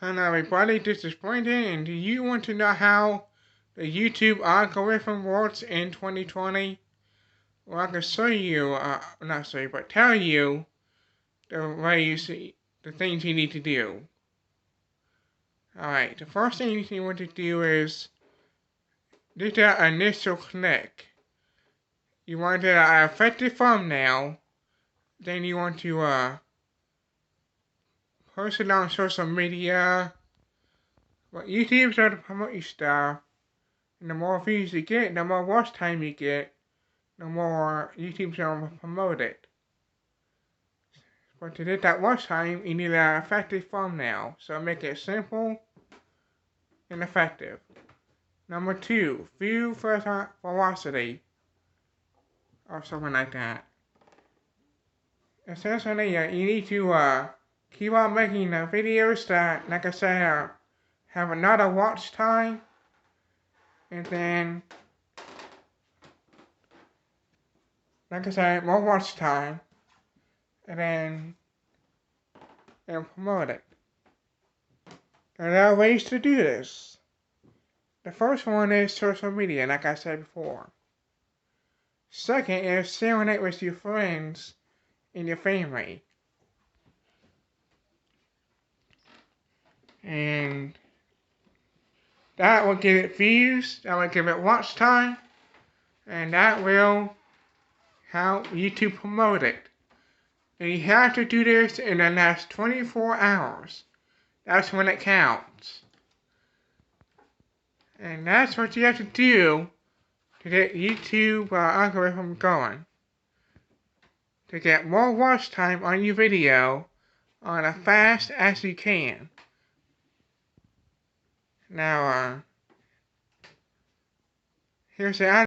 Hello everybody, this is Brandon, and do you want to know how the YouTube algorithm works in 2020? Well, I can show you, not show you, but tell you the way you see, the things you need to do. Alright, the first thing you want to do is do that initial click. You want an effective thumbnail, then you want to post it on social media. But YouTube's trying to promote your stuff. And the more views you get, the more watch time you get, the more YouTube's going to promote it. But to get that watch time, you need an effective thumbnail. So make it simple and effective. Number 2, view velocity. Or something like that. Essentially, you need to keep on making the videos that, like I said, have another watch time. And then, like I said, more watch time. And promote it. And there are ways to do this. The first one is social media, like I said before. Second is sharing it with your friends and your family. And that will give it views, that will give it watch time, and that will help YouTube promote it. And you have to do this in the last 24 hours. That's when it counts. And that's what you have to do to get YouTube algorithm going. To get more watch time on your video on as fast as you can. Now, here's the